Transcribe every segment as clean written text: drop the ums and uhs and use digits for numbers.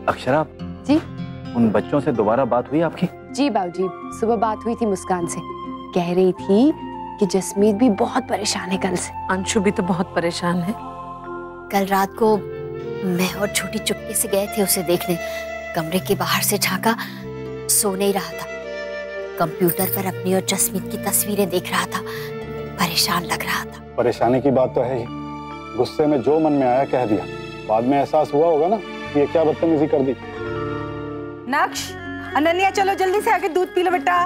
अक्षरा जी। उन बच्चों से दोबारा बात हुई आपकी? जी बाबूजी, सुबह बात हुई थी मुस्कान से। कह रही थी कि जसमीत भी बहुत परेशान है कल से। अंशु भी तो बहुत परेशान है। कल रात को मैं और छोटी चुपके से गए थे उसे देखने। कमरे के बाहर से झांका, सो नहीं रहा था। कंप्यूटर पर अपनी और जसमीत की तस्वीरें देख रहा था। परेशान लग रहा था। परेशानी की बात तो है ही। गुस्से में जो मन में आया कह दिया। बाद में एहसास हुआ होगा ना कि ये क्या बदतमीजी कर दी। नक्श, अनन्या चलो जल्दी से आके दूध पी लो बेटा।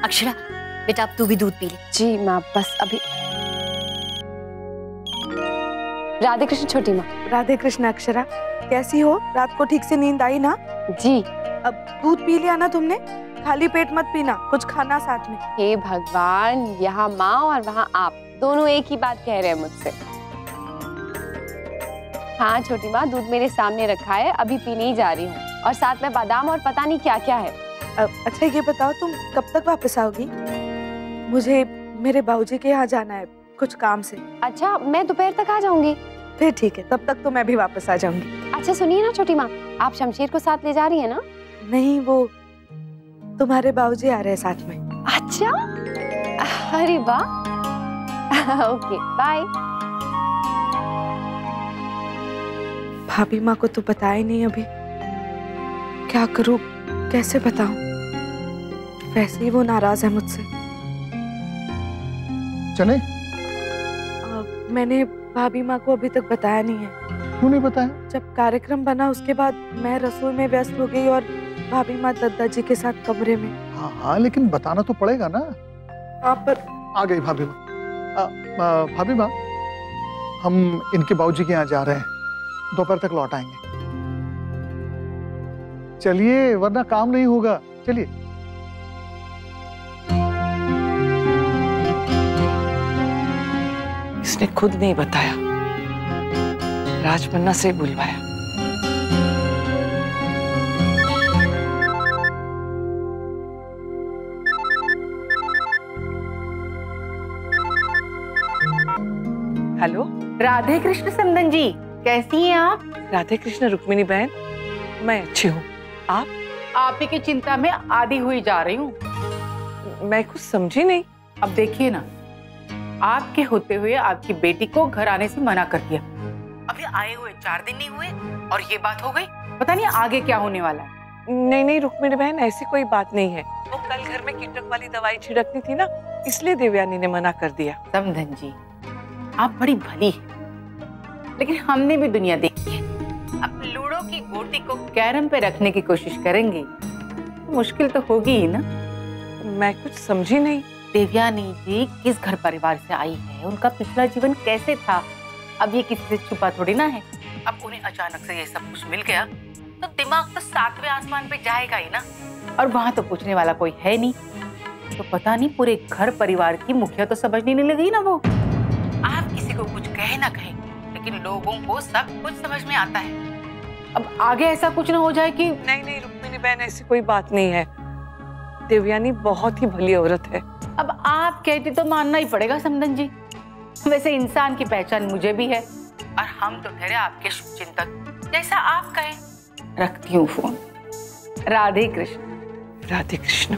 अक्षरा बेटा अब तू भी दूध पी ले। जी माँ, बस अभी। राधे कृष्ण छोटी माँ। राधे कृष्ण। अक्षरा कैसी हो? रात को ठीक से नींद आई ना? जी। अब दूध पी लिया ना तुमने? खाली पेट मत पीना, कुछ खाना साथ में। हे भगवान, यहाँ माँ और वहाँ आप दोनों एक ही बात कह रहे हैं मुझसे। हाँ छोटी माँ, दूध मेरे सामने रखा है, अभी पीने ही जा रही हूँ, और साथ में बादाम और पता नहीं क्या क्या है। अच्छा ये बताओ तुम कब तक वापस आओगी? मुझे मेरे बाबूजी के यहाँ जाना है कुछ काम से। अच्छा, मैं दोपहर तक आ जाऊंगी। फिर ठीक है, तब तक तो मैं भी वापस आ जाऊंगी। अच्छा सुनिए ना छोटी माँ, आप शमशेर को साथ ले जा रही है ना? नहीं, वो तुम्हारे बाबूजी आ रहे हैं साथ में। अच्छा, अरे वाह। Okay bye. भाभी माँ को तो बताया ही नहीं अभी। क्या करूँ, कैसे बताऊं? वैसे ही वो नाराज है मुझसे। चले? मैंने भाभी माँ को अभी तक बताया नहीं है। क्यों नहीं बताया? जब कार्यक्रम बना उसके बाद मैं रसोई में व्यस्त हो गई और भाभी माँ दादाजी के साथ कमरे में। हाँ हाँ, लेकिन बताना तो पड़ेगा ना। हाँ पर आ गई भाभी माँ। भाभी माँ, हम इनके बाबूजी के यहाँ जा रहे हैं, दोपहर तक लौट आएंगे। चलिए, वरना काम नहीं होगा। चलिए। इसने खुद नहीं बताया, राजमन्ना से बुलवाया। हेलो, राधे कृष्ण समदन जी, कैसी हैं आप? राधे कृष्ण रुक्मिणी बहन, मैं अच्छी हूँ। आप ही की चिंता में आधी हुई जा रही हूँ। मैं कुछ समझी नहीं। अब देखिए ना, आपके होते हुए आपकी बेटी को घर आने से मना कर दिया। अभी आए हुए 4 दिन नहीं हुए और ये बात हो गई। पता नहीं आगे क्या होने वाला है। नहीं नहीं रुक्मिणी बहन, ऐसी कोई बात नहीं है। वो कल घर में कीटक वाली दवाई छिड़कनी थी ना, इसलिए देवयानी ने मना कर दिया। समधन जी, आप बड़ी भली है, लेकिन हमने भी दुनिया देखी है। अब लूडो की गोटी को कैरम पे रखने की कोशिश करेंगे तो मुश्किल तो होगी ही ना। मैं कुछ समझी नहीं। देवयानी जी किस घर परिवार से आई है, उनका पिछला जीवन कैसे था, अब ये किसी से छुपा थोड़ी ना है। अब उन्हें अचानक से ये सब कुछ मिल गया तो दिमाग तो 7वें आसमान पे जाएगा ही ना, और वहां तो पूछने वाला कोई है नहीं। तो पता नहीं पूरे घर परिवार की मुखिया तो समझने नहीं लगी ना वो। आप किसी को कुछ कहे ना कहे, लेकिन लोगों को सब कुछ समझ में आता है। अब आगे ऐसा कुछ ना हो जाए कि। नहीं नहीं रुक्मिणी बहन, ऐसी कोई बात नहीं है। देवयानी बहुत ही भली औरत है। अब आप कहती तो मानना ही पड़ेगा समदन जी। वैसे इंसान की पहचान मुझे भी है, और हम तो ठहरे आपके शुभचिंतक। जैसा आप कहें। रखती हूँ फोन। राधे कृष्ण। राधे कृष्ण।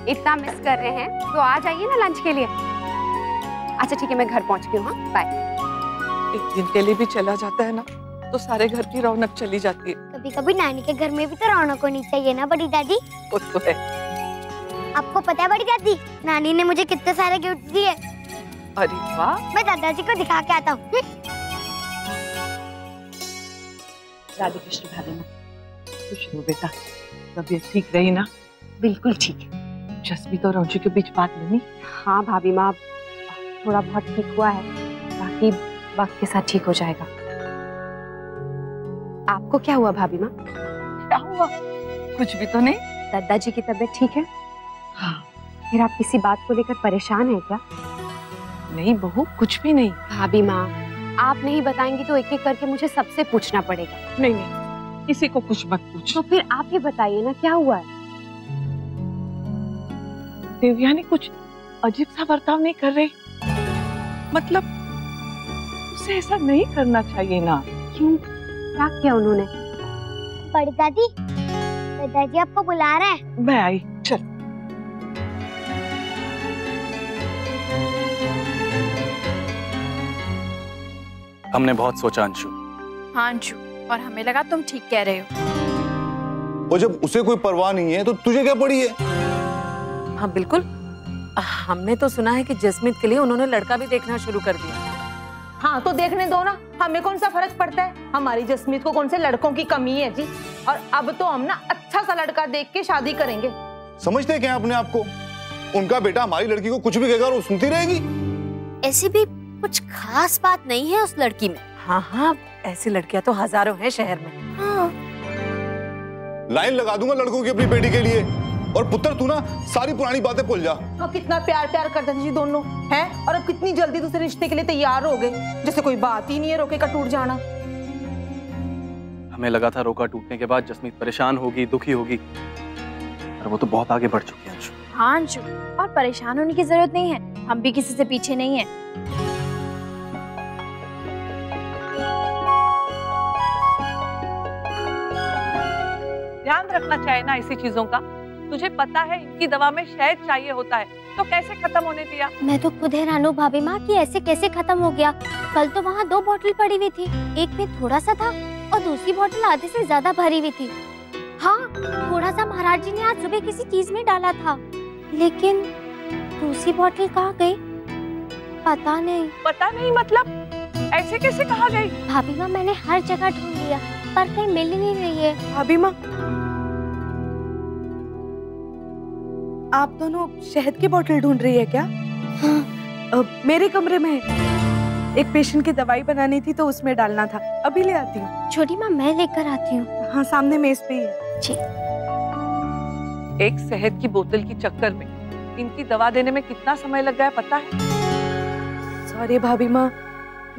इतना मिस कर रहे हैं तो आ जाइए ना लंच के लिए। अच्छा ठीक है, मैं घर पहुंच गई हूँ। बाय। एक दिन के लिए भी चला जाता है ना तो सारे घर की रौनक चली जाती है। कभी कभी नानी के घर में भी तो रौनक होनी चाहिए ना बड़ी दादी। वो तो है। आपको पता है बड़ी दादी, नानी ने मुझे कितने सारे गिफ्ट दिए। अरे वाह। मैं दादाजी को दिखा के आता हूँ। राधे कृष्ण भाभी माँ, खुश हो बेटा? तबीयत ठीक रही ना? बिल्कुल ठीक है। जसमीत और अंशु के बीच बात बनी? हाँ भाभी माँ, थोड़ा बहुत ठीक हुआ है, बाकी वक्त के साथ ठीक हो जाएगा। आपको क्या हुआ भाभी माँ? क्या हुआ? कुछ भी तो नहीं। दादाजी की तबीयत ठीक है? हाँ। फिर आप किसी बात को लेकर परेशान हैं क्या? नहीं बहू, कुछ भी नहीं। भाभी माँ, आप नहीं बताएंगी तो एक एक करके मुझे सबसे पूछना पड़ेगा। नहीं नहीं, किसी को कुछ मत पूछ। तो फिर आप ही बताइए ना, क्या हुआ है? देवयानी कुछ अजीब सा बर्ताव नहीं कर रही? मतलब उसे ऐसा नहीं करना चाहिए ना। क्यों? क्या किया उन्होंने? बड़ी दादी, दादाजी आपको बुला रहे हैं। मैं आई, चल। हमने बहुत सोचा अंशु। हाँ अंशु, और हमें लगा तुम ठीक कह रहे हो। और जब उसे कोई परवाह नहीं है तो तुझे क्या पड़ी है? हाँ बिल्कुल, हमने तो सुना है कि जसमीत के लिए उन्होंने लड़का भी देखना शुरू कर दिया। हाँ तो देखने दो ना, हमें कौन सा फर्क पड़ता है? हमारी जसमीत को कौन से लड़कों की कमी है जी। और अब तो हम ना अच्छा सा लड़का देख के शादी करेंगे। समझते क्या अपने आप को? उनका बेटा हमारी लड़की को कुछ भी कहेगा और वो सुनती रहेगी। ऐसी भी कुछ खास बात नहीं है उस लड़की में। हाँ हाँ, ऐसी लड़कियां तो हजारों हैं शहर में। हाँ। लाइन लगा दूंगा लड़कों की अपनी बेटी के लिए। और पुत्र तू ना सारी पुरानी बातें भूल जा। हाँ, कितना प्यार प्यार करते थे जी दोनों हैं, और अब कितनी जल्दी दूसरे रिश्ते के लिए तैयार हो गए, जैसे कोई बात ही नहीं है रोके का टूट जाना। हमें लगा था रोका टूटने के बाद जसमीत परेशान होगी, दुखी होगी, पर वो तो बहुत आगे बढ़ चुकी है अंशु। हाँ अंशु, और परेशान होने की जरूरत नहीं है, हम भी किसी से पीछे नहीं है। ध्यान रखना चाहिए ना ऐसी चीजों का। तुझे पता है इनकी दवा में शहद चाहिए होता है, तो कैसे खत्म होने दिया? मैं तो खुद हैरान हूँ भाभी माँ कि ऐसे कैसे खत्म हो गया। कल तो वहाँ 2 बोतल पड़ी हुई थी, एक में थोड़ा सा था और दूसरी बोतल आधे से ज्यादा भरी हुई थी। हाँ, थोड़ा सा महाराज जी ने आज सुबह किसी चीज में डाला था, लेकिन दूसरी बोतल कहाँ गई पता नहीं। पता नहीं मतलब? ऐसे कैसे कहाँ गई? भाभी माँ मैंने हर जगह ढूंढ लिया पर कहीं मिल ही नहीं रही है। भाभी माँ, आप दोनों शहद की बोतल ढूंढ रही है क्या? हाँ। मेरे कमरे में एक पेशेंट की दवाई बनानी थी तो उसमें डालना था, अभी ले आती हूँ। छोटी माँ मैं लेकर आती हूँ। हाँ सामने मेज पे ही है। जी। एक शहद की बोतल की चक्कर में इनकी दवा देने में कितना समय लग गया पता है? सॉरी भाभी माँ,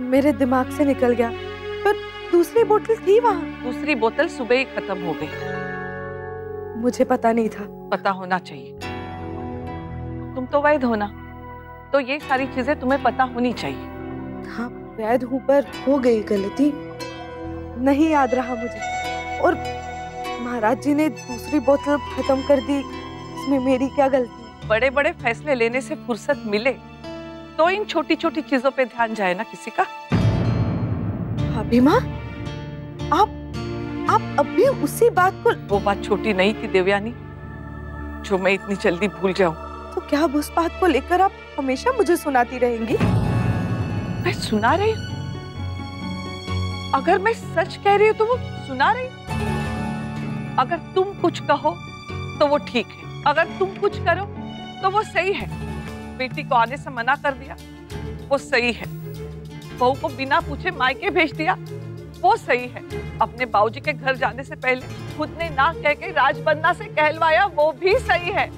मेरे दिमाग से निकल गया, पर दूसरी बोतल थी वहाँ। दूसरी बोतल सुबह ही खत्म हो गई। मुझे पता नहीं था। पता होना चाहिए, तुम तो वैध हो ना, तो ये सारी चीजें तुम्हें पता होनी चाहिए। हाँ वैध हूँ, पर हो गई गलती, नहीं याद रहा मुझे। और महाराज जी ने दूसरी बोतल खत्म कर दी, इसमें मेरी क्या गलती? बड़े बड़े फैसले लेने से फुर्सत मिले तो इन छोटी छोटी चीजों पे ध्यान जाए ना किसी का। भाभी माँ, आप अभी उसी बात को। वो बात छोटी नहीं थी देवयानी जो मैं इतनी जल्दी भूल जाऊं। तो क्या अब उस बात को लेकर आप हमेशा मुझे सुनाती रहेंगी? मैं सुना रही हूँ? अगर मैं सच कह रही हूँ तो वो सुना रही। अगर तुम कुछ कहो तो वो ठीक है, अगर तुम कुछ करो तो वो सही है। बेटी को आने से मना कर दिया वो सही है, बहू को बिना पूछे मायके भेज दिया वो सही है, अपने बाबूजी के घर जाने से पहले खुद ने ना कह के राजबन्ना से कहलवाया वो भी सही है।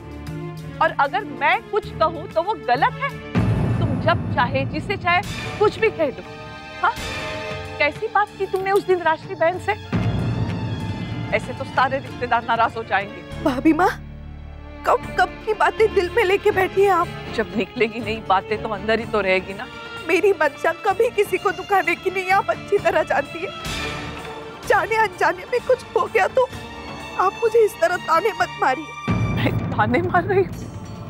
और अगर मैं कुछ कहूँ तो वो गलत है? तुम जब चाहे जिसे चाहे कुछ भी कह दो। हाँ, कैसी बात की तुमने उस दिन राष्ट्रीय बहन से? ऐसे तो सारे रिश्तेदार नाराज हो जाएंगे। भाभी माँ, कब की बातें दिल में लेके बैठी हैं आप? जब निकलेगी नहीं बातें तो अंदर ही तो रहेगी ना। मेरी मंशा कभी किसी को दुखाने की नहीं, आप अच्छी तरह जानती है। जाने अनजाने में कुछ हो गया तो आप मुझे इस तरह ताने मत मारिए। मैं ताने मार रही हूँ?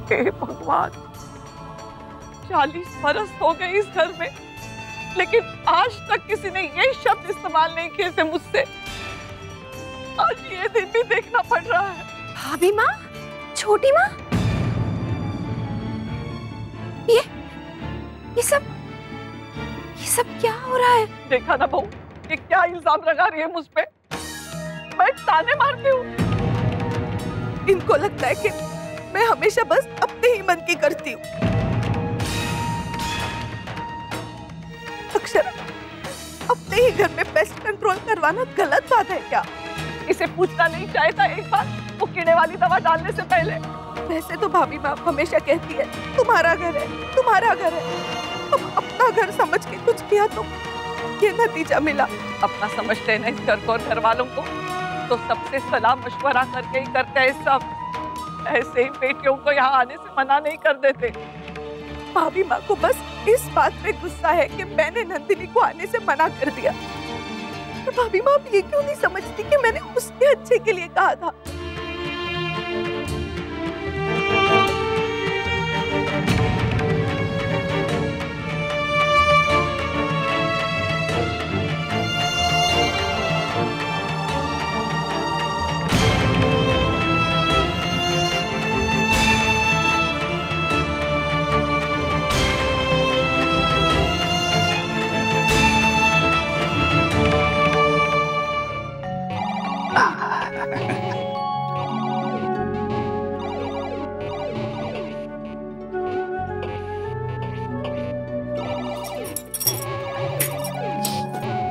हे भगवान, 40 बरस हो गए इस घर में, लेकिन आज तक किसी ने ये शब्द इस्तेमाल नहीं किए थे मुझसे। आज ये दिन भी देखना पड़ रहा है। भाभी माँ, छोटी माँ, ये सब क्या हो रहा है? देखा ना बहू, ये क्या इल्जाम लगा रही है मुझ पे? मैं ताने मारती हूँ। इनको लगता है कि मैं हमेशा बस अपने ही मन की करती हूँ। अक्षरा, अपने ही घर में पेस्ट कंट्रोल करवाना गलत बात है क्या? इसे पूछना नहीं चाहिए था एक बार, वो कीड़े वाली दवा डालने से पहले। वैसे तो भाभी माँ हमेशा कहती है तुम्हारा घर है, तुम्हारा घर है। अब अपना घर समझ के कुछ किया तो ये नतीजा मिला। अपना समझते हैं ना इस घर को और घर वालों को, तो सबसे सलाह मशवरा करके ही करते हैं सब। ऐसे ही बेटियों को यहाँ आने से मना नहीं कर देते। भाभी माँ को बस इस बात पे गुस्सा है कि मैंने नंदिनी को आने से मना कर दिया। तो भाभी माँ आप ये क्यों नहीं समझती कि मैंने उसके अच्छे के लिए कहा था।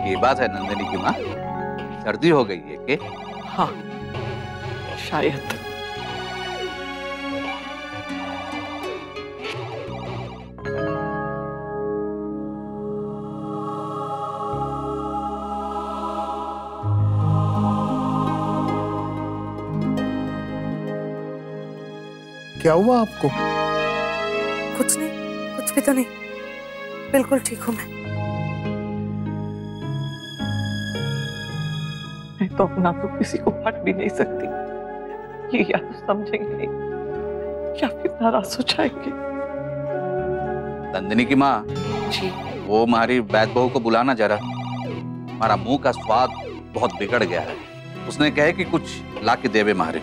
ये बात है नंदिनी की माँ, सर्दी हो गई है कि? हाँ शायद। क्या हुआ आपको? कुछ नहीं, कुछ भी तो नहीं, बिल्कुल ठीक हूँ मैं तो अपना तो किसी को हट भी नहीं सकती। ये या तो समझेंगे नहीं या फिर नाराज हो जाएंगे। नंदिनी की माँ जी, वो हमारी वैद बहू को बुलाना जरा, हमारा मुंह का स्वाद बहुत बिगड़ गया है। उसने कहे कि कुछ ला के देवे मारे।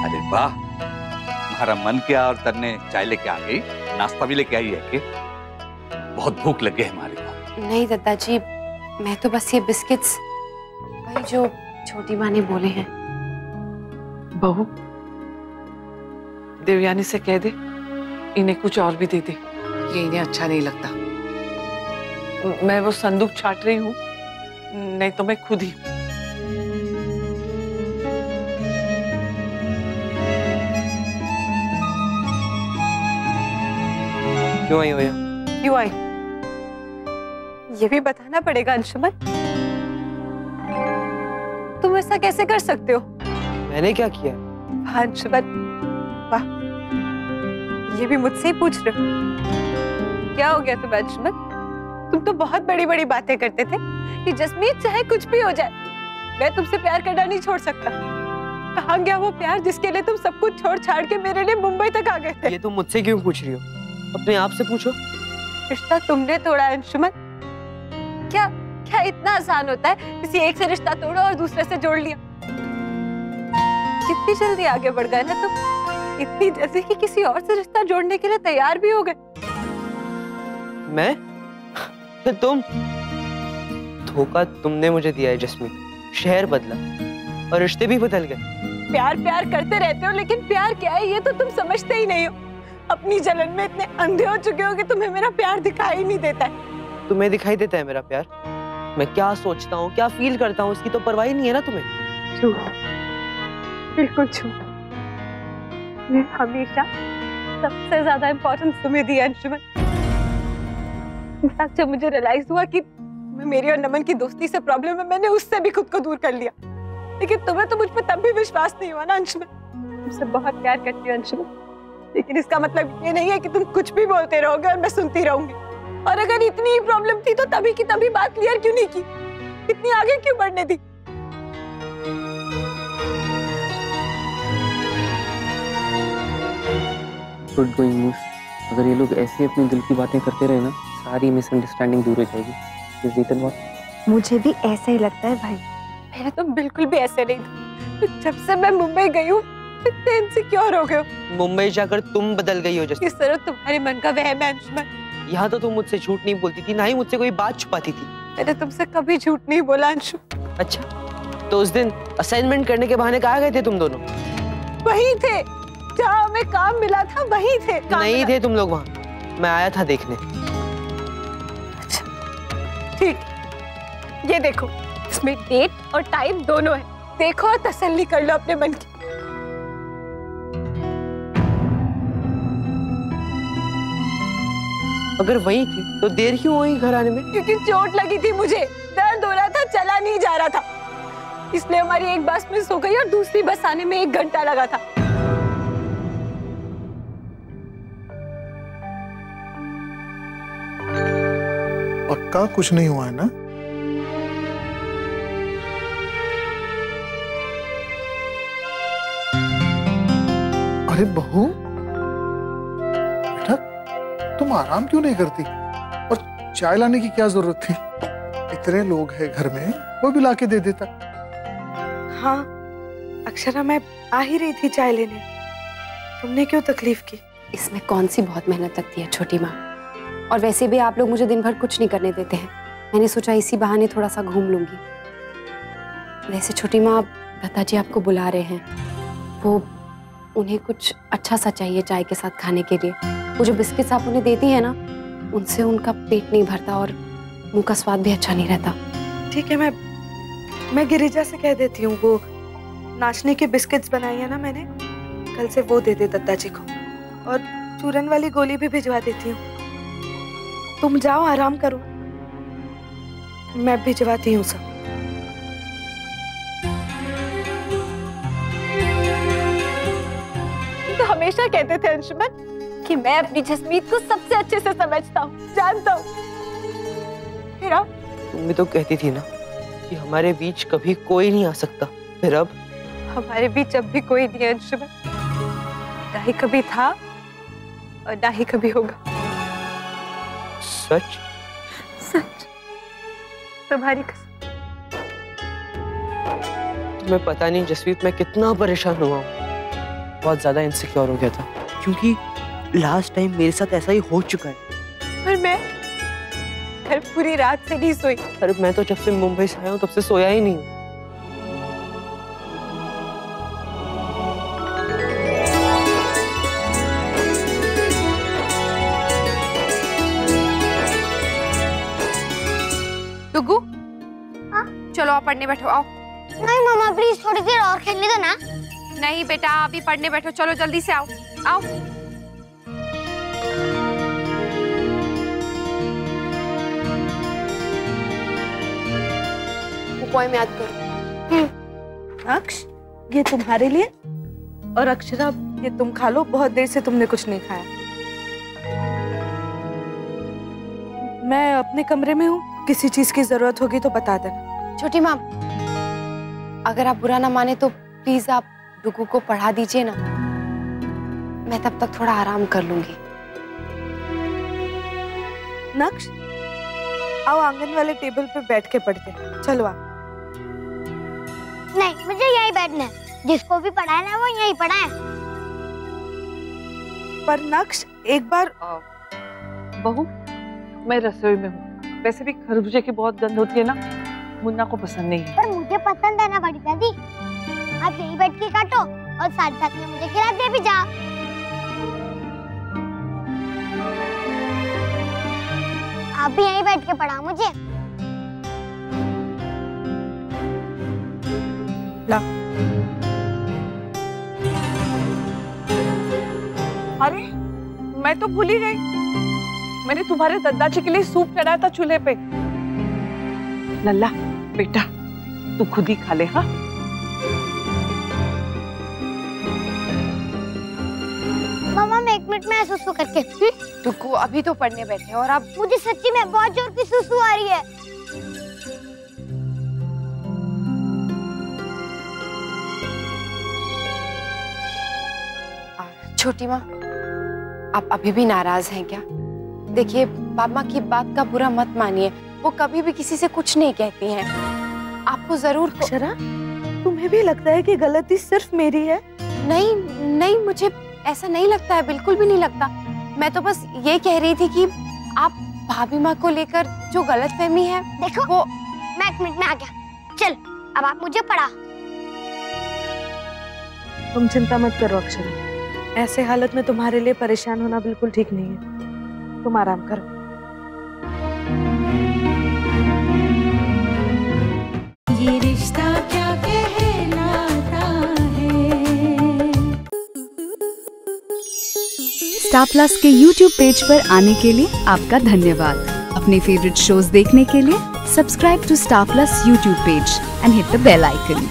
अरे वाह, हमारा मन किया और तरने चाय लेके आ गई, नाश्ता भी लेके आई है कि? बहुत भूख लगी है हमारी को। नहीं दादाजी, मैं तो बस ये बिस्किट्स, वही जो छोटी माँ ने बोले हैं। बहू, देवयानी से कह दे इन्हें कुछ और भी दे दे, ये इन्हें अच्छा नहीं लगता। मैं वो संदूक छाट रही हूँ, नहीं तो मैं खुद ही। क्यों आई हो यहाँ? क्यों आई ये भी बताना पड़ेगा अंशुमन। तुम ऐसा कैसे कर सकते हो? मैंने क्या किया? वाह अंशुमन, वाह, ये भी मुझसे ही पूछ रहे हो? क्या हो गया तुम्हें अंशुमन? तुम तो बहुत बड़ी बड़ी बातें करते थे कि जसमीत चाहे कुछ भी हो जाए मैं तुमसे प्यार करना नहीं छोड़ सकता। कहाँ गया वो प्यार जिसके लिए तुम सब कुछ छोड़ छाड़ के मेरे लिए मुंबई तक आ गए थे? ये तुम मुझसे क्यों पूछ रही हो? अपने आप से पूछो। रिश्ता तुमने तोड़ा अंशुमन। क्या क्या इतना आसान होता है किसी एक से रिश्ता तोड़ो और दूसरे से जोड़ लिया? कितनी जल्दी आगे बढ़ गए ना तुम, इतनी जल्दी कि किसी और से रिश्ता जोड़ने के लिए तैयार भी हो गए। मैं? तुम? धोखा तुमने मुझे दिया है जस्मीन, शहर बदला और रिश्ते भी बदल गए। प्यार प्यार करते रहते हो, लेकिन प्यार क्या है ये तो तुम समझते ही नहीं हो। अपनी जलन में इतने अंधे हो चुके हो कि तुम्हें मेरा प्यार दिखाई ही नहीं देता है। तुम्हें दिखाई देता है मेरा प्यार? मैं क्या सोचता हूँ, क्या फील करता हूँ, इसकी तो परवाह ही नहीं है ना तुम्हें। झूठ, बिल्कुल झूठ। मैं हमेशा सबसे ज्यादा इम्पोर्टेंस तुम्हें दी अंशुमन। इनफैक्ट जब मुझे रियलाइज हुआ कि मेरी और नमन की दोस्ती से प्रॉब्लम है, मैंने उससे भी खुद को दूर कर लिया। लेकिन तुम्हें तो मुझ पर तब भी विश्वास नहीं हुआ ना अंशुमन। तुमसे बहुत प्यार करती हूँ अंशुमन, लेकिन इसका मतलब ये नहीं है कि तुम कुछ भी बोलते रहोगे और मैं सुनती रहूंगी। और अगर इतनी ही प्रॉब्लम थी तो तभी की तभी बात क्लियर क्यों नहीं की? इतनी आगे क्यों बढ़ने दी? गुड गोइंग मूस। अगर ये लोग ऐसे अपने दिल की बातें करते रहे ना, सारी मिसअंडरस्टैंडिंग दूर हो जाएगी। मुझे भी ऐसा ही लगता है भाई। मेरा तो बिल्कुल भी ऐसे नहीं था। तो जब से मैं मुंबई गई हूँ इतने इनसिक्योर हो गए हो। मुंबई जाकर तुम बदल गई हो जस्ट। इस तरह तुम्हारे मन का वहम है अंशुमन। यहाँ तो तुम मुझसे झूठ नहीं बोलती थी, ना ही मुझसे कोई बात छुपाती थी। मैंने तुमसे कभी झूठ नहीं बोला अंशु। अच्छा, तो उस दिन असाइनमेंट करने के बहाने कहाँ गए थे तुम दोनों? वहीं थे जहाँ हमें काम मिला था, वहीं थे। नहीं थे तुम लोग वहाँ, मैं आया था देखने। अच्छा ठीक, ये देखो इसमें डेट और टाइम दोनों है। देखो और तसल्ली कर लो अपने मन की। अगर वही थे तो देर क्यों हुई घर आने में? क्योंकि चोट लगी थी मुझे, दर्द हो रहा था, चला नहीं जा रहा था, इसलिए हमारी एक बस मिस हो गई और दूसरी बस आने में 1 घंटा लगा था। पक्का कुछ नहीं हुआ है ना? अरे बहू, बेटा तुम आराम क्यों नहीं करती? और चाय लाने की क्या जरूरत थी? इतने लोग हैं घर में, वो भी लाके दे देता। हाँ अक्षरा, मैं आ ही रही थी चाय लेने, तुमने क्यों तकलीफ की? इसमें कौन सी बहुत मेहनत लगती है छोटी माँ, और वैसे भी आप लोग मुझे दिन भर कुछ नहीं करने देते हैं। मैंने सोचा इसी बहाने थोड़ा सा घूम लूंगी। वैसे छोटी माँ, दत्ता जी आपको बुला रहे हैं, वो उन्हें कुछ अच्छा सा चाहिए चाय के साथ खाने के लिए। वो जो बिस्किट्स आप उन्हें देती है ना, उनसे उनका पेट नहीं भरता और मुंह का स्वाद भी अच्छा नहीं रहता। ठीक है, मैं गिरिजा से कह देती हूँ, वो नाचने के बिस्किट्स बनाई है ना मैंने, कल से वो दे दे दत्ता जी को, और चूरन वाली गोली भी भिजवा देती हूँ। तुम जाओ, आराम करो, मैं भिजवाती हूँ सब। तो हमेशा कहते थे अंशुमन कि मैं अपनी जसमीत को सबसे अच्छे से समझता हूँ, जानता हूँ। फिर अब तुम भी तो कहती थी ना कि हमारे बीच कभी कोई नहीं आ सकता, फिर अब? हमारे बीच अब भी कोई नहीं है अंशुमन, ना ही कभी था और ना ही कभी होगा। सच? सच, तुम्हारी कसम। तुम्हें पता नहीं जसवीत, मैं कितना परेशान हुआ हूँ। बहुत ज्यादा इनसिक्योर हो गया था, क्योंकि लास्ट टाइम मेरे साथ ऐसा ही हो चुका है। और मैं कल पूरी रात से नहीं सोई। अरे मैं तो जब से मुंबई से आया हूँ तब से सोया ही नहीं हूँ। टुगु, चलो आप पढ़ने बैठो, आओ। नहीं मामा, प्लीज थोड़ी देर और खेलने दो ना। नहीं बेटा, अभी पढ़ने बैठो, चलो जल्दी से आओ, आओ। वो पोएम याद करो। अक्ष, ये तुम्हारे लिए, और अक्षरा ये तुम खा लो, बहुत देर से तुमने कुछ नहीं खाया। मैं अपने कमरे में हूँ, किसी चीज की जरूरत होगी तो बता देना। छोटी माँ, अगर आप बुरा ना माने तो प्लीज आप डुगू को पढ़ा दीजिए ना, मैं तब तक थोड़ा आराम कर लूंगी। नक्श, आओ आंगन वाले टेबल पे बैठ के पढ़ते। चलो आ। नहीं, मुझे यहीं बैठना है, जिसको भी पढ़ाना है वो यहीं पढ़ाए। पर नक्श, एक बार बहू, मैं रसोई में हूँ, वैसे भी खरबूजे की बहुत गंध होती है ना, मुन्ना को पसंद नहीं है। पर मुझे पसंद है ना बड़ी दादी, आप यहीं बैठ के काटो और साथ साथ में मुझे खिला दे भी जा। आप भी यहीं बैठ के पढ़ा मुझे। ला। अरे मैं तो भूल ही गई, मैंने तुम्हारे दद्दा जी के लिए सूप चढ़ाया था चूल्हे पे। लल्ला बेटा, तू खुद ही खा ले। हाँ, मामा मैं 1 मिनट में सुसु करके। टुकू अभी तो पढ़ने बैठे और आप। मुझे सच्ची में बहुत जोर की सुसु आ रही है। छोटी माँ, आप अभी भी नाराज हैं क्या? देखिए, पापा की बात का बुरा मत मानिए, वो कभी भी किसी से कुछ नहीं कहती हैं। आपको जरूर। अक्षरा, तुम्हें भी लगता है कि गलती सिर्फ मेरी है? नहीं नहीं, मुझे ऐसा नहीं लगता है, बिल्कुल भी नहीं लगता। मैं तो बस ये कह रही थी कि आप भाभी माँ को लेकर जो गलतफहमी है। देखो वो मैं 1 मिनट में आ गया। चल अब आप मुझे पढ़ा। तुम चिंता मत करो अक्षरा, ऐसे हालत में तुम्हारे लिए परेशान होना बिल्कुल ठीक नहीं है। तुम आराम करो। ये रिश्ता क्या कहलाता है। स्टार प्लस के YouTube पेज पर आने के लिए आपका धन्यवाद। अपने फेवरेट शोज देखने के लिए subscribe to Star Plus YouTube page and hit the bell icon.